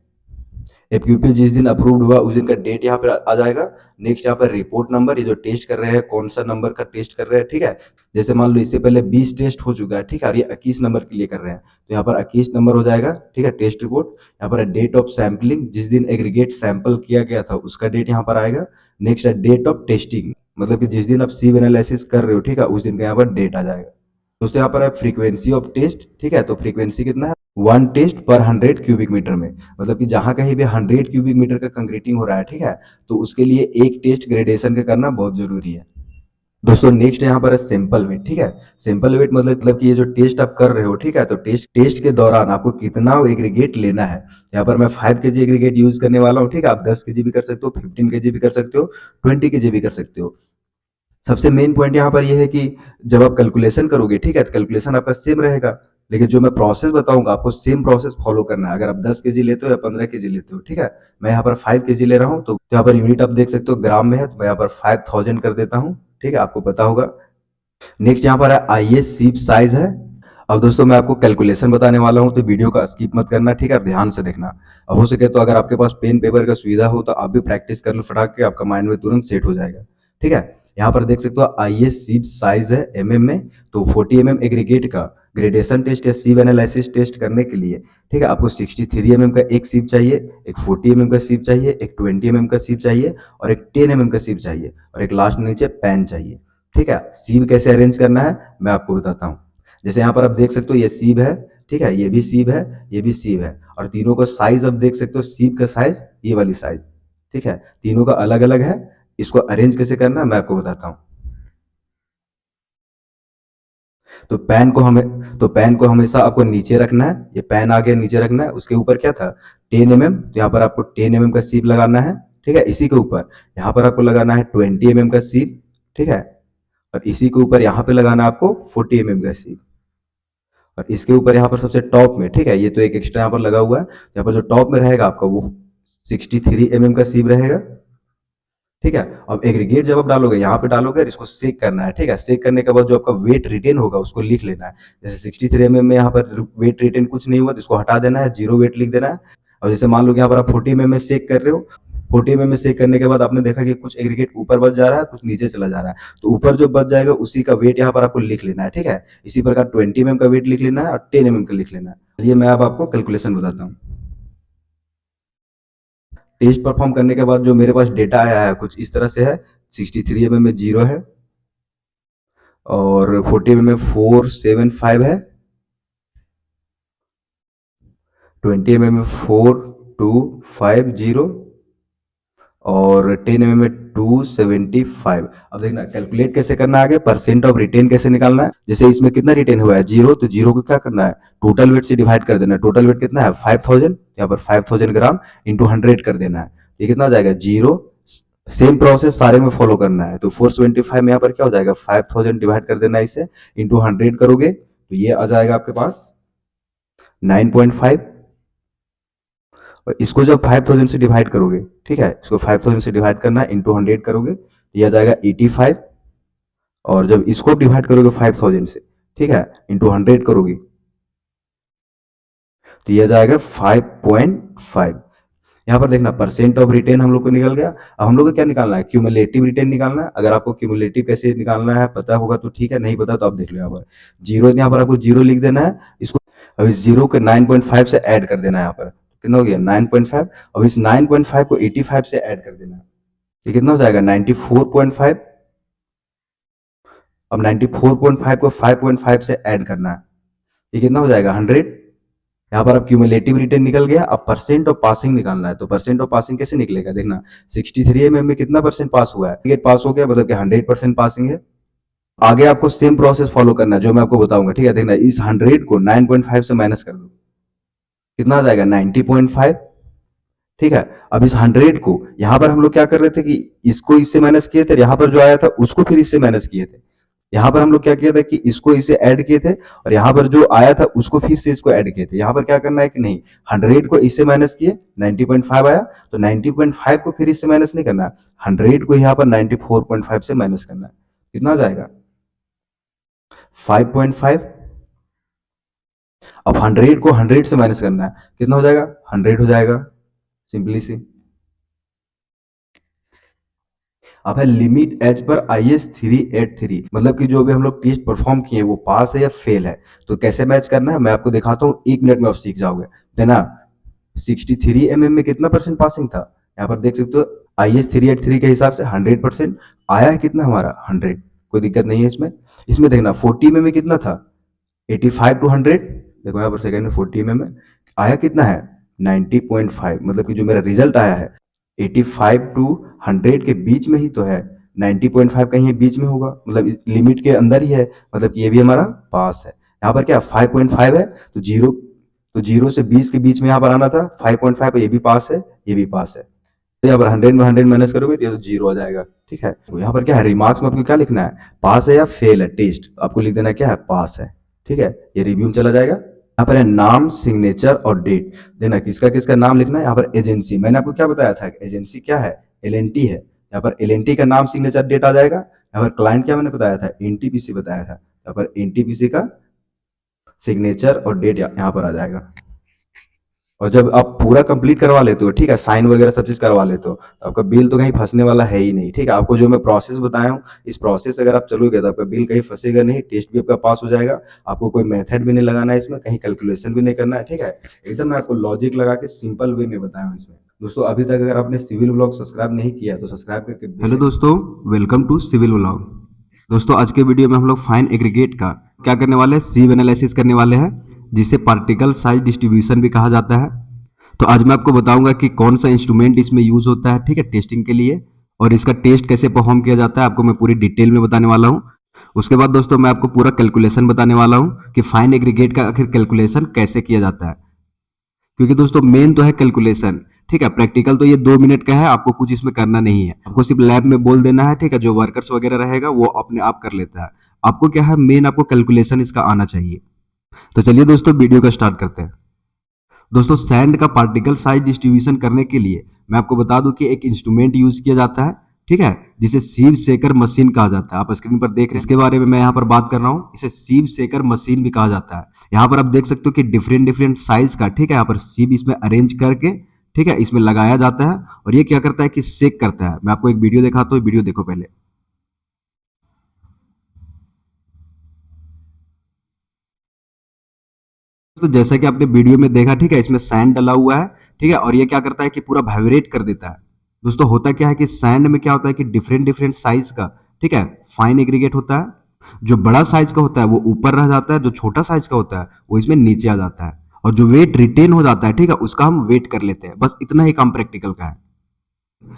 FQP जिस दिन अप्रूव्ड हुआ उस दिन का डेट यहाँ पर आ जाएगा। नेक्स्ट यहाँ पर रिपोर्ट नंबर, ये जो टेस्ट कर रहे हैं कौन सा नंबर का टेस्ट कर रहे हैं, ठीक है। जैसे मान लो इससे पहले 20 टेस्ट हो चुका है, ठीक है, और ये 21 नंबर के लिए कर रहे हैं, तो यहाँ पर 21 नंबर हो जाएगा, ठीक है, टेस्ट रिपोर्ट। यहाँ पर डेट ऑफ सैम्पलिंग, जिस दिन एग्रीगेट सैंपल किया गया था उसका डेट यहाँ पर आएगा। नेक्स्ट है डेट ऑफ टेस्टिंग, मतलब कि जिस दिन आप सीव एनालिसिस कर रहे हो, ठीक है, उस दिन का यहाँ पर डेट आ जाएगा। दोस्तों यहाँ पर है फ्रीक्वेंसी ऑफ टेस्ट, ठीक है, तो फ्रीक्वेंसी कितना है 1 टेस्ट पर 100 क्यूबिक मीटर में, मतलब कि जहां कहीं भी 100 क्यूबिक मीटर का कंक्रीटिंग हो रहा है, ठीक है, तो उसके लिए एक टेस्ट ग्रेडेशन का करना बहुत जरूरी है। दोस्तों नेक्स्ट यहाँ पर है सिंपल वेट, ठीक है। सिंपल वेट मतलब कि ये जो टेस्ट आप कर रहे हो, ठीक है, तो टेस्ट टेस्ट के दौरान आपको कितना एग्रीगेट लेना है। यहाँ पर मैं 5 kg एग्रीगेट यूज करने वाला हूँ, ठीक है, आप 10 kg भी कर सकते हो, 15 kg भी कर सकते हो, 20 kg भी कर सकते हो। सबसे मेन पॉइंट यहाँ पर यह है कि जब आप कैलकुलेशन करोगे, ठीक है, तो कैलकुलेशन आपका सेम रहेगा, लेकिन जो मैं प्रोसेस बताऊंगा आपको सेम प्रोसेस फॉलो करना है। अगर आप 10 kg लेते हो या 15 kg लेते हो, ठीक है, मैं यहाँ पर 5 kg ले रहा हूँ, तो यहाँ पर यूनिट आप देख सकते हो ग्राम में है, तो मैं यहाँ पर 5000 कर देता हूँ, ठीक है, आपको पता होगा। नेक्स्ट यहाँ पर है IS सीप साइज है। अब दोस्तों मैं आपको कैलकुलेशन बताने वाला हूँ, तो वीडियो का स्किप मत करना, ठीक है, ध्यान से देखना। अब हो सके तो अगर आपके पास पेन पेपर का सुविधा हो तो आप भी प्रैक्टिस कर लो फटाक के, आपका माइंड में तुरंत सेट हो जाएगा, ठीक है। यहाँ पर देख सकते हो IS सीप साइज है MM में। तो 40 mm एग्रीगेट का ग्रेडेशन टेस्ट या सीव एनालिसिस टेस्ट करने के लिए, ठीक है, आपको 63 mm का एक सीव चाहिए, एक 40 mm का सीव चाहिए, एक 20 mm का सीव चाहिए और एक 10 mm का सीव चाहिए और एक लास्ट नीचे पेन चाहिए, ठीक है। सीव कैसे अरेंज करना है मैं आपको बताता हूँ। जैसे यहाँ पर आप देख सकते हो ये सीव है, ठीक है, ये भी सीव है, ये भी सीव है, और तीनों का साइज आप देख सकते हो, सीव का साइज ये वाली साइज, ठीक है, तीनों का अलग अलग है। इसको अरेंज कैसे करना है मैं आपको बताता हूँ। तो पेन को हमेशा आपको नीचे रखना है, ये पेन आगे नीचे रखना है, उसके ऊपर क्या था 10 mm, तो यहाँ पर आपको 10 mm का सीव लगाना है, ठीक है। इसी के ऊपर यहाँ पर आपको लगाना है 20 mm का सीव, ठीक है, और इसी के ऊपर यहाँ पे लगाना है आपको 40 mm का सीव, और इसके ऊपर यहाँ पर सबसे टॉप में, ठीक है, ये तो एक एक्स्ट्रा यहाँ पर लगा हुआ है, यहाँ पर जो टॉप में रहेगा आपका वो 63 mm का सीव रहेगा, ठीक है। अब एग्रीगेट जब आप डालोगे यहाँ पे डालोगे और इसको सेक करना है। ठीक है, सेक करने के बाद जो आपका वेट रिटेन होगा उसको लिख लेना है। जैसे 63 mm में यहाँ पर वेट रिटेन कुछ नहीं हुआ तो इसको हटा देना है, जीरो वेट लिख देना है। और जैसे मान लो कि यहाँ पर आप 40 mm में सेक कर रहे हो, 40 mm में सेक करने के बाद आपने देखा कि कुछ एग्रीगेट ऊपर बच जा रहा है, कुछ नीचे चला जा रहा है, तो ऊपर जो बच जाएगा उसी का वेट यहाँ पर आपको लिख लेना है। ठीक है, इसी प्रकार 20 mm का वेट लिख लेना है और 10 mm का लिख लेना है। चलिए मैं अब आपको कैलकुलेशन बताता हूँ। टेस्ट परफॉर्म करने के बाद जो मेरे पास डेटा आया है कुछ इस तरह से है। 63 mm में 0 है और 40 mm में 475 है, 20 mm में 4250 और 10 mm में 275। अब देखना कैलकुलेट कैसे करना है, आगे परसेंट ऑफ रिटेन कैसे निकालना है। जैसे इसमें कितना रिटेन हुआ है, जीरो, तो जीरो को क्या करना है, टोटल वेट से डिवाइड कर देना है। टोटल वेट कितना है 5000, यहाँ पर 5000 ग्राम इंटू 100 कर देना है। ये कितना हो जाएगा, जीरो। सेम प्रोसेस सारे में फॉलो करना है। तो 475 में यहाँ पर क्या हो जाएगा, 5000 डिवाइड कर देना है इसे, इंटू 100 करोगे तो ये आ जाएगा आपके पास 9.5। और इसको जब 5000 से डिवाइड करोगे, ठीक है, इसको 5000 से डिवाइड करना है, इंटू 100 करोगे तो यह आ जाएगा 85। और जब इसको डिवाइड करोगे 5000 से, ठीक है, इंटू 100 करोगे तो यह जाएगा 5.5। यहाँ पर देखना परसेंट ऑफ रिटेन हम लोग को निकल गया। अब हम लोग को क्या निकालना है, क्यूमुलेटिव रिटेन निकालना है। अगर आपको क्यूमुलेटिव कैसे निकालना है पता होगा तो ठीक है, नहीं पता तो आप देख लो। यहाँ पर जीरो, यहाँ पर आपको जीरो लिख देना है। इसको अब इस जीरो के 9.5 से ऐड कर देना है। यहाँ पर कितना हो गया 9.5। अब इस 9.5 को 85 से ऐड कर देना है, ये कितना हो जाएगा 94.5। अब 94.5 को 5.5 से ऐड करना है, ये कितना हो जाएगा 100। यहाँ पर अब क्यूमुलेटिव रिटर्न निकल गया। अब परसेंट ऑफ पासिंग निकालना है। तो परसेंट ऑफ पासिंग कैसे निकलेगा, देखना 63 में कितना परसेंट पास हुआ है, पास हो गया मतलब कि 100% पासिंग है। आगे आपको सेम प्रोसेस फॉलो करना है जो मैं आपको बताऊंगा। ठीक है, देखना इस 100 को 9.5 से माइनस कर दो, कितना आ जाएगा 90.5। ठीक है, अब इस 100 को यहाँ पर हम लोग क्या कर रहे थे कि इसको इससे माइनस किए थे, यहाँ पर जो आया था उसको फिर इससे माइनस किए थे। यहाँ पर हम लोग क्या किया था कि इसको इसे ऐड किए थे और यहाँ पर जो आया था उसको फिर से इसको ऐड किए थे। यहाँ पर क्या करना है कि नहीं, 100 को इससे माइनस किए, 90.5 आया, तो 90.5 को फिर इससे माइनस नहीं करना, 100 को यहाँ पर 94.5 से माइनस करना है। कितना आ जाएगा 5.5। अब 100 को 100 से माइनस करना है, कितना हो जाएगा 100 हो जाएगा, सिंपली सी। अब है लिमिट एज पर IS 383, मतलब कि जो भी हम लोग टेस्ट परफॉर्म किए वो पास है या फेल है। तो कैसे मैच करना है मैं आपको दिखाता हूँ, 1 मिनट में आप सीख जाओगे। देना 63 mm में कितना परसेंट पासिंग था, यहाँ पर देख सकते हो IS 383 के हिसाब से 100% आया है। कितना हमारा 100, कोई दिक्कत नहीं है इसमें। इसमें देखना 40 में कितना था 85 to 100, देखो यहाँ पर सेकंड में 40 में आया कितना है 90.5, मतलब कि जो मेरा रिजल्ट आया है 85 to 100 के बीच में ही तो है। 90.5 कहीं बीच में होगा, मतलब लिमिट के अंदर ही है, मतलब कि ये भी हमारा पास है। यहाँ पर क्या 5.5 है, तो जीरो से 20 के बीच में यहाँ पर आना था 5.5, ये भी पास है, ये भी पास है। तो यहाँ पर 100 में 100 माइनस करोगे तो ये तो जीरो आ जाएगा। ठीक है, तो यहाँ पर क्या है, रिमार्क्स में आपको क्या लिखना है, पास है या फेल है टेस्ट, आपको लिख देना क्या है, पास है। ठीक है, ये रिव्यू में चला जाएगा। यहाँ पर है नाम, सिग्नेचर और डेट, देना किसका किसका नाम लिखना है। यहाँ पर एजेंसी, मैंने आपको क्या बताया था, एजेंसी क्या है, LNT है। यहाँ पर LNT का नाम, सिग्नेचर, डेट आ जाएगा। यहाँ पर क्लाइंट क्या मैंने बताया था, NTPC बताया था। यहाँ पर NTPC का सिग्नेचर और डेट यहाँ पर आ जाएगा। और जब आप पूरा कंप्लीट करवा लेते हो, ठीक है, साइन वगैरह सब चीज करवा लेते हो, तो आपका बिल तो कहीं फंसने वाला है ही नहीं। ठीक है, आपको जो मैं प्रोसेस बताया हूँ इस प्रोसेस अगर आप चलोगे तो आपका बिल कहीं फंसेगा नहीं, टेस्ट भी आपका पास हो जाएगा। आपको कोई मेथड भी नहीं लगाना है इसमें, कहीं कैलकुलेशन भी नहीं करना है। ठीक है, एकदम मैं आपको लॉजिक लगा के सिंपल वे में बताया हूँ इसमें। दोस्तों अभी तक अगर आपने सिविल व्लॉग सब्सक्राइब नहीं किया तो सब्सक्राइब करके। हेलो दोस्तों, वेलकम टू सिविल व्लॉग। दोस्तों आज के वीडियो में हम लोग फाइन एग्रीगेट का क्या करने वाले हैं, सीव एनालिसिस करने वाले हैं, जिसे पार्टिकल साइज डिस्ट्रीब्यूशन भी कहा जाता है। तो आज मैं आपको बताऊंगा कि कौन सा इंस्ट्रूमेंट इसमें यूज होता है, ठीक है, टेस्टिंग के लिए, और इसका टेस्ट कैसे परफॉर्म किया जाता है आपको मैं पूरी डिटेल में बताने वाला हूं। उसके बाद दोस्तों मैं आपको पूरा कैलकुलेशन बताने वाला हूं कि फाइन एग्रीगेट का आखिर कैलकुलेशन कैसे किया जाता है, क्योंकि दोस्तों मेन तो है कैलकुलेशन। ठीक है, प्रैक्टिकल तो ये 2 मिनट का है, आपको कुछ इसमें करना नहीं है, आपको सिर्फ लैब में बोल देना है। ठीक है, जो वर्कर्स वगैरह रहेगा वो अपने आप कर लेता है। आपको क्या है, मेन आपको कैलकुलेशन इसका आना चाहिए। तो चलिए दोस्तों वीडियो का स्टार्ट करते हैं। दोस्तों सैंड का पार्टिकल साइज डिस्ट्रीब्यूशन करने के लिए मैं आपको बता दूं कि एक इंस्ट्रूमेंट यूज किया जाता है, ठीक है, जिसे सीब सेकर मशीन कहा जाता है। आप स्क्रीन पर देख रहे हैं, इसके बारे में मैं यहाँ पर बात कर रहा हूँ। इसे सीब सेकर मशीन भी कहा जाता है। यहाँ पर आप देख सकते हो कि डिफरेंट डिफरेंट साइज का, ठीक है, यहाँ पर सीब इसमें अरेंज करके, ठीक है, इसमें लगाया जाता है और ये क्या करता है कि सेक करता है। मैं आपको एक वीडियो दिखाता हूँ, वीडियो देखो पहले। तो जैसा कि आपने वीडियो में देखा, ठीक है, इसमें सैंड डला हुआ है, ठीक है, और ये क्या करता है कि पूरा वाइब्रेट कर देता है। दोस्तों होता क्या है कि सैंड में क्या होता है कि डिफरेंट डिफरेंट साइज का, ठीक है, फाइन एग्रीगेट होता है। जो बड़ा साइज का होता है वो ऊपर रह जाता है, जो छोटा साइज का होता है वो इसमें नीचे आ जाता है, और जो वेट रिटेन हो जाता है, ठीक है, उसका हम वेट कर लेते हैं। बस इतना ही काम प्रैक्टिकल का है।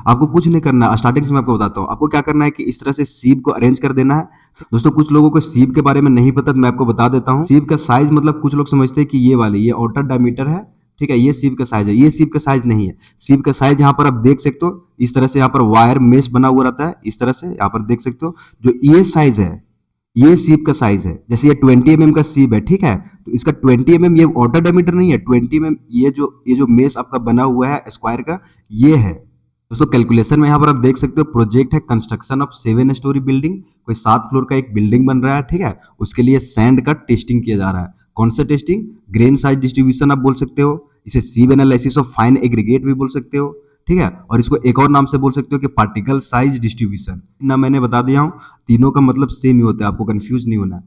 आपको कुछ नहीं करना है, स्टार्टिंग से मैं आपको बताता हूँ। आपको क्या करना है कि इस तरह से सीब को अरेंज कर देना है। दोस्तों कुछ लोगों को सीब के बारे में नहीं पता, तो मैं आपको बता देता हूँ। सीब का साइज मतलब कुछ लोग समझते हैं कि ये वाली, ये आउटर डायमीटर है, ठीक है, ये सीब का साइज है। ये सीब का साइज नहीं है। सीब का साइज यहाँ पर आप देख सकते हो, इस तरह से यहाँ पर वायर मेश बना हुआ रहता है, इस तरह से यहाँ पर देख सकते हो। जो ये साइज है, ये सीब का साइज है। जैसे ये 20 mm का सीब है, ठीक है, तो इसका 20 mm ये वाटर डायमीटर नहीं है। 20 mm ये जो मेश आपका बना हुआ है स्क्वायर का, ये है। दोस्तों कैलकुलेशन में यहाँ पर आप देख सकते हो, प्रोजेक्ट है कंस्ट्रक्शन ऑफ 7 स्टोरी बिल्डिंग। कोई 7 फ्लोर का एक बिल्डिंग बन रहा है, ठीक है, उसके लिए सैंड का टेस्टिंग किया जा रहा है। कौन सा टेस्टिंग? ग्रेन साइज डिस्ट्रीब्यूशन आप बोल सकते हो, इसे sieve analysis of fine aggregate भी बोल सकते हो, ठीक है, और इसको एक और नाम से बोल सकते हो कि पार्टिकल साइज डिस्ट्रीब्यूशन। ना मैंने बता दिया हूँ, तीनों का मतलब सेम ही होता है, आपको कंफ्यूज नहीं होना है।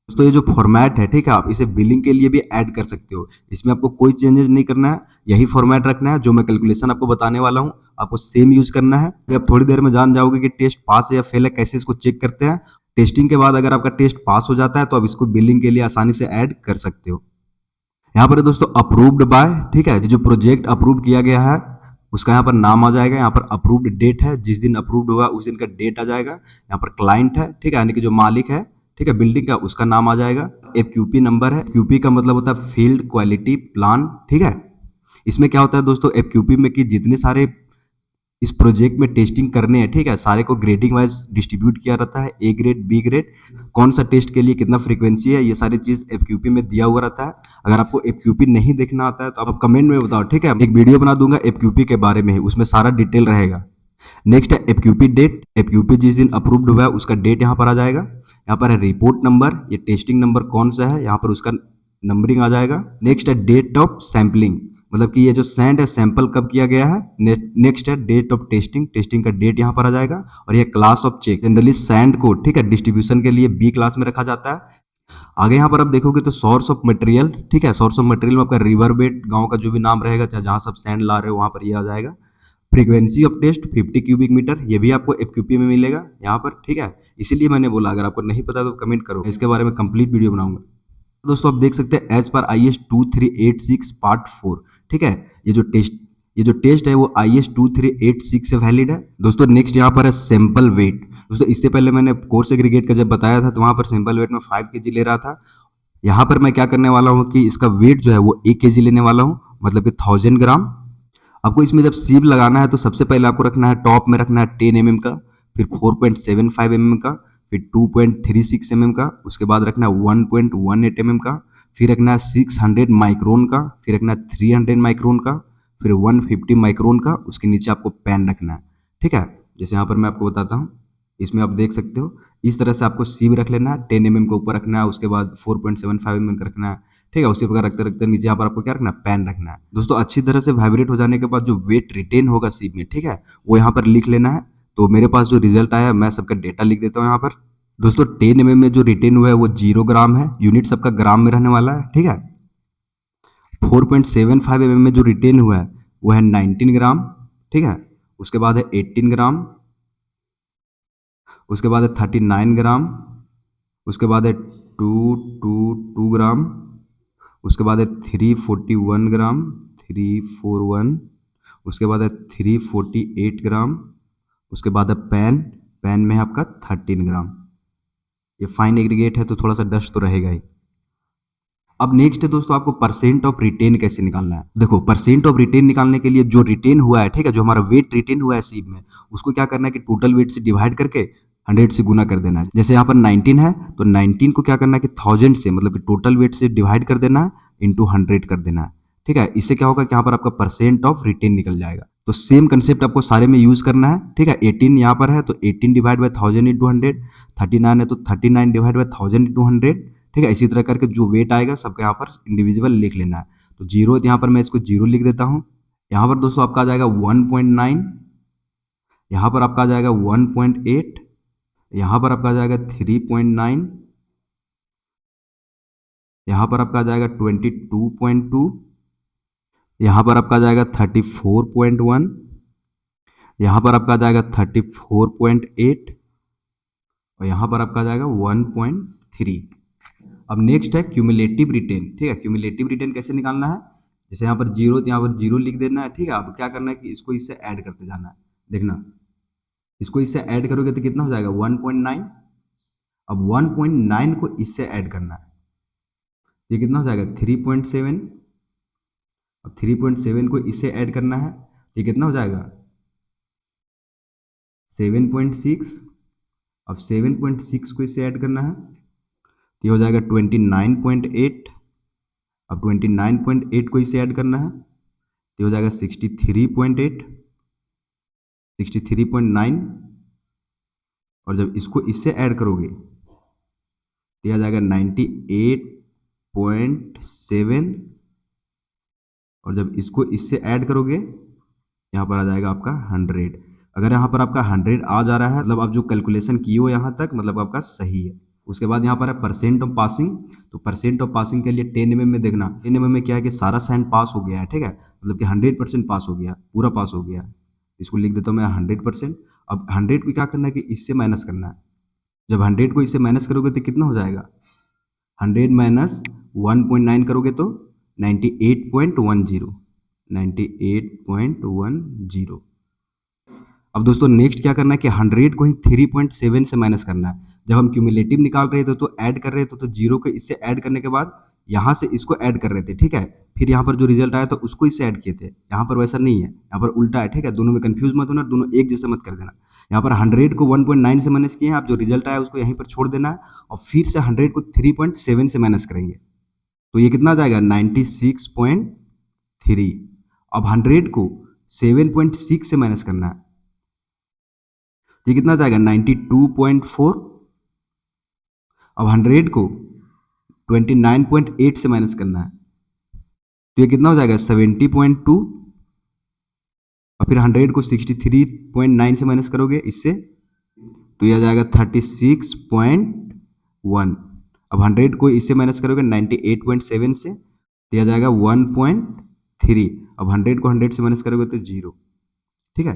दोस्तों ये जो फॉर्मेट है, ठीक है, आप इसे बिलिंग के लिए भी ऐड कर सकते हो। इसमें आपको कोई चेंजेस नहीं करना है, यही फॉर्मेट रखना है। जो मैं कैलकुलेशन आपको बताने वाला हूँ, आपको सेम यूज करना है। आप थोड़ी देर में जान जाओगे कि टेस्ट पास है या फेल है, कैसे इसको चेक करते हैं। टेस्टिंग के बाद अगर आपका टेस्ट पास हो जाता है तो आप इसको बिलिंग के लिए आसानी से ऐड कर सकते हो। यहाँ पर दोस्तों अप्रूव्ड बाय, ठीक है, जो प्रोजेक्ट अप्रूव किया गया है उसका यहाँ पर नाम आ जाएगा। यहाँ पर अप्रूव्ड डेट है, जिस दिन अप्रूव्ड हुआ उस दिन का डेट आ जाएगा। यहाँ पर क्लाइंट है, ठीक है, यानी कि जो मालिक है, ठीक है, बिल्डिंग का, उसका नाम आ जाएगा। एफक्यूपी नंबर है, क्यूपी का मतलब होता है फील्ड क्वालिटी प्लान, ठीक है। इसमें क्या होता है दोस्तों, एफक्यूपी में कि जितने सारे इस प्रोजेक्ट में टेस्टिंग करने हैं, ठीक है, सारे को ग्रेडिंग वाइज डिस्ट्रीब्यूट किया रहता है, ए ग्रेड, बी ग्रेड, कौन सा टेस्ट के लिए कितना फ्रीक्वेंसी है, ये सारी चीज एफक्यूपी में दिया हुआ रहता है। अगर आपको एफक्यूपी नहीं देखना आता है तो आप कमेंट में बताओ, ठीक है, एक वीडियो बना दूंगा एफक्यूपी के बारे में ही, उसमें सारा डिटेल रहेगा। नेक्स्ट है एफक्यूपी डेट। एफक्यूपी जिस दिन अप्रूव्ड हुआ है उसका डेट यहाँ पर आ जाएगा। यहाँ पर है रिपोर्ट नंबर, ये टेस्टिंग नंबर कौन सा है, यहाँ पर उसका नंबरिंग आ जाएगा। नेक्स्ट है डेट ऑफ सैम्पलिंग, मतलब कि ये जो सैंड है सैंपल कब किया गया है। नेक्स्ट है डेट ऑफ टेस्टिंग, टेस्टिंग का डेट यहाँ पर आ जाएगा। और ये class of check, generally sand को, ठीक है, डिस्ट्रीब्यूशन के लिए बी क्लास में रखा जाता है। आगे यहाँ पर आप देखोगे तो सोर्स ऑफ मटेरियल, ठीक है, सोर्स ऑफ मटेरियल में आपका रिवर बेड, गांव का जो भी नाम रहेगा, चाहे जहाँ सब सैंड ला रहे हो वहाँ पर ये आ जाएगा। Frequency of test 50 cubic metre, ये भी आपको एफक्यूपी में मिलेगा यहाँ पर, ठीक है। इसीलिए मैंने बोला अगर आपको नहीं पता तो कमेंट करो, इसके बारे में कंप्लीट वीडियो बनाऊंगा। दोस्तों आप देख सकते हैं एज पर IS 2386 पार्ट 4, ठीक है, ये जो टेस्ट है वो IS 2386 से वैलिड है। दोस्तों नेक्स्ट यहाँ पर है सैंपल वेट। दोस्तों इससे पहले मैंने कोर्स एग्रीगेट का जब बताया था तो वहाँ पर सैंपल वेट में 5 kg ले रहा था। यहाँ पर मैं क्या करने वाला हूँ कि इसका वेट जो है वो 1 kg लेने वाला हूँ, मतलब कि 1000 ग्राम। आपको इसमें जब सीब लगाना है तो सबसे पहले आपको रखना है टॉप में रखना है 10 mm का, फिर 4.75 mm का, फिर 2.36 mm का, उसके बाद रखना है 1.18 mm का, फिर रखना है 600 माइक्रोन का, फिर रखना है 300 माइक्रोन का, फिर 150 माइक्रोन का। उसके नीचे आपको पेन रखना है, ठीक है, जैसे यहाँ पर मैं आपको बताता हूँ। इसमें आप देख सकते हो इस तरह से आपको सीब रख लेना है, 10 mm के ऊपर रखना है, उसके बाद 4.75 mm का रखना है, ठीक है। उसी प्रकार रखते रखते नीचे यहाँ पर आपको क्या रखना है, पेन रखना है। दोस्तों अच्छी तरह से वाइब्रेट हो जाने के बाद जो वेट रिटेन होगा सीब में, ठीक है, वो यहाँ पर लिख लेना है। तो मेरे पास जो रिजल्ट आया मैं सबका डेटा लिख देता हूँ यहाँ पर। दोस्तों 10 mm में जो रिटेन हुआ है वो 0 ग्राम है, यूनिट सबका ग्राम में रहने वाला है, ठीक है। 4.75 mm में जो रिटेन हुआ है वो है 19 ग्राम, ठीक है। उसके बाद है 18 ग्राम, उसके बाद है 39 ग्राम, उसके बाद है 222 ग्राम, उसके बाद है 341 ग्राम, 341, उसके बाद है 348 ग्राम, उसके बाद है पेन, पेन में है आपका 13 ग्राम। ये फाइन एग्रीगेट है तो थोड़ा सा डस्ट तो रहेगा ही। अब नेक्स्ट है दोस्तों आपको परसेंट ऑफ रिटेन कैसे निकालना है। देखो परसेंट ऑफ रिटेन निकालने के लिए जो रिटेन हुआ है, ठीक है, जो हमारा वेट रिटेन हुआ है सीब में, उसको क्या करना है कि टोटल वेट से डिवाइड करके 100 से गुना कर देना है। जैसे यहाँ पर 19 है तो 19 को क्या करना है कि 1000 से, मतलब कि टोटल वेट से डिवाइड कर देना है, इंटू 100 कर देना है, ठीक है। इससे क्या होगा कि यहाँ पर आपका परसेंट ऑफ रिटेन निकल जाएगा। तो सेम कंसेप्ट आपको सारे में यूज करना है, ठीक है। 18 यहाँ पर है तो 18 डिवाइड बाई 1000 इंटू 100, 39 है तो 39 डिवाइड बाई 1000 इंटू 100, ठीक है। इसी तरह करके जो वेट आएगा सबका यहाँ पर इंडिविजुअल लिख लेना है। तो जीरो यहाँ पर मैं इसको जीरो लिख देता हूँ। यहाँ पर दोस्तों आपका आ जाएगा 1.9, यहाँ पर आपका आ जाएगा 1.8, यहाँ पर आपका आ जाएगा 3.9, यहाँ पर आपका आ जाएगा 22.2, यहाँ पर आपका आ जाएगा 34.1, यहाँ पर आपका आ जाएगा 34.8 और यहाँ पर आपका आ जाएगा 1.3। अब नेक्स्ट है क्यूमुलेटिव रिटेन, ठीक है। क्यूमुलेटिव रिटेन कैसे निकालना है, जैसे यहाँ पर जीरो, यहाँ पर जीरो लिख देना है, ठीक है। अब क्या करना है कि इसको इससे ऐड करते जाना है, देखना इसको इससे ऐड करोगे तो कितना हो जाएगा 1.9। अब 1.9 को इससे ऐड करना है, ये कितना हो जाएगा 3.7। अब 3.7 को इससे ऐड करना है, ये कितना हो जाएगा 7.6। अब 7.6 को इससे ऐड करना है, ये हो जाएगा 29.8। अब 29.8 को इससे ऐड करना है, ये हो जाएगा 63.8, 63.9। और जब इसको इससे ऐड करोगे तो आ जाएगा 98.7। और जब इसको इससे ऐड करोगे यहाँ पर आ जाएगा आपका 100। अगर यहाँ पर आपका 100 आ जा रहा है मतलब आप जो कैलकुलेशन किए हो यहाँ तक मतलब आपका सही है। उसके बाद यहाँ पर है परसेंट ऑफ पासिंग। तो परसेंट ऑफ पासिंग के लिए 10 mm में देखना, 10 mm में क्या है कि सारा सैंड पास हो गया है, ठीक है। मतलब कि 100% पास हो गया, पूरा पास हो गया। इसको लिख देता हूँ मैं 100%। अब 100 को क्या करना है कि इससे माइनस करना है। जब 100 को इससे माइनस करोगे तो कितना हो जाएगा 100 माइनस 1.9 करोगे तो 98.10, 98.10। अब दोस्तों नेक्स्ट क्या करना है कि 100 को ही 3.7 से माइनस करना है। जब हम क्यूमुलेटिव निकाल रहे थे तो ऐड कर रहे थे, तो जीरो को इससे ऐड करने के बाद यहाँ से इसको ऐड कर रहे थे, ठीक है। फिर यहाँ पर जो रिजल्ट आया तो उसको इससे ऐड किए थे। यहाँ पर वैसा नहीं है, यहाँ पर उल्टा है, ठीक है। दोनों में कंफ्यूज मत होना, दोनों एक जैसे मत कर देना। यहाँ पर 100 को 1.9 से माइनस किए हैं, आप जो रिजल्ट आया उसको यहीं पर छोड़ देना है और फिर से 100 को 3.7 से माइनस करेंगे तो ये कितना आ जाएगा 96.3। अब 100 को 7.6 से माइनस करना है, ये कितना जाएगा 92.4। अब 100 को 29.8 से माइनस करना है तो ये कितना हो जाएगा 70.2। और फिर 100 को 63.9 से माइनस करोगे इससे तो ये आ जाएगा 36.1। अब 100 को इससे माइनस करोगे 98.7 से तो ये आ जाएगा 1.3। अब 100 को 100 से माइनस करोगे तो 0, ठीक है।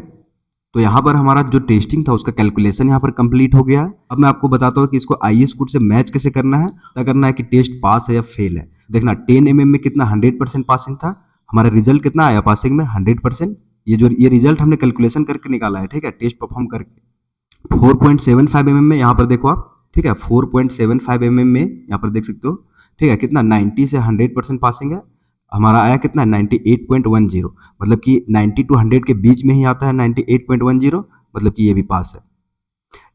तो यहाँ पर हमारा जो टेस्टिंग था उसका कैलकुलेशन यहाँ पर कंप्लीट हो गया है। अब मैं आपको बताता हूँ कि इसको IES कोड से मैच कैसे करना है, क्या करना है कि टेस्ट पास है या फेल है। देखना 10 mm में कितना 100% पासिंग था, हमारा रिजल्ट कितना आया पासिंग में 100%। ये रिजल्ट हमने कैलकुलेशन करके निकाला है, ठीक है, टेस्ट परफॉर्म करके। 4.75 mm में यहाँ पर देखो आप, ठीक है, 4.75 mm में यहाँ पर देख सकते हो, ठीक है, कितना 90 से 100% पासिंग है। हमारा आया कितना 98.10, मतलब कि 90 टू 100 के बीच में ही आता है 98.10, मतलब कि ये भी पास है।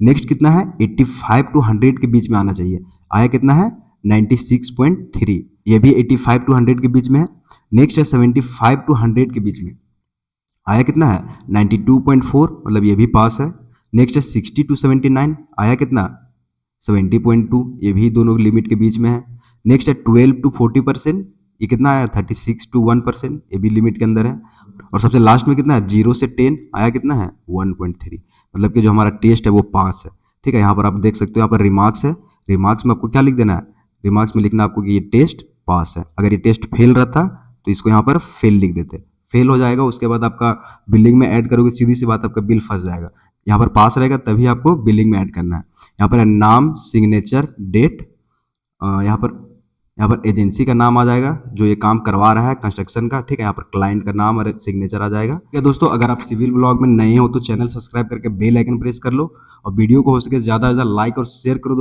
नेक्स्ट कितना है 85 टू 100 के बीच में आना चाहिए, आया कितना है 96.3, ये भी 85 टू 100 के बीच में है। नेक्स्ट है 75 टू 100 के बीच में, आया कितना है 92.4, मतलब ये भी पास है। नेक्स्ट है 60 टू 79, आया कितना 70.2, ये भी दोनों लिमिट के बीच में है। नेक्स्ट है 12 टू 40%, ये कितना आया 36 टू 1%, ये भी लिमिट के अंदर है। और सबसे लास्ट में कितना है 0 से 10, आया कितना है 1.3, मतलब कि जो हमारा टेस्ट है वो पास है, ठीक है। यहाँ पर आप देख सकते हो, यहाँ पर रिमार्क्स है, रिमार्क्स में आपको क्या लिख देना है, रिमार्क्स में लिखना आपको कि ये टेस्ट पास है। अगर ये टेस्ट फेल रहता तो इसको यहाँ पर फेल लिख देते, फेल हो जाएगा। उसके बाद आपका बिलिंग में ऐड करोगे, सीधी सी बात आपका बिल फंस जाएगा। यहाँ पर पास रहेगा तभी आपको बिलिंग में ऐड करना है। यहाँ पर नाम, सिग्नेचर, डेट, यहाँ पर एजेंसी का नाम आ जाएगा जो ये काम करवा रहा है कंस्ट्रक्शन का, ठीक है। यहाँ पर क्लाइंट का नाम और सिग्नेचर आ जाएगा। ठीक है दोस्तों, अगर आप सिविल ब्लॉग में नए हो तो चैनल सब्सक्राइब करके बेल आइकन प्रेस कर लो और वीडियो को हो सके ज़्यादा से ज़्यादा लाइक और शेयर करो।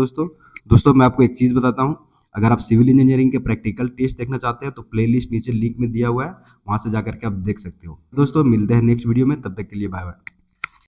दोस्तों मैं आपको एक चीज़ बताता हूँ, अगर आप सिविल इंजीनियरिंग के प्रैक्टिकल टेस्ट देखना चाहते हैं तो प्लेलिस्ट नीचे लिंक में दिया हुआ है, वहाँ से जाकर के आप देख सकते हो। दोस्तों मिलते हैं नेक्स्ट वीडियो में, तब तक के लिए बाय बाय।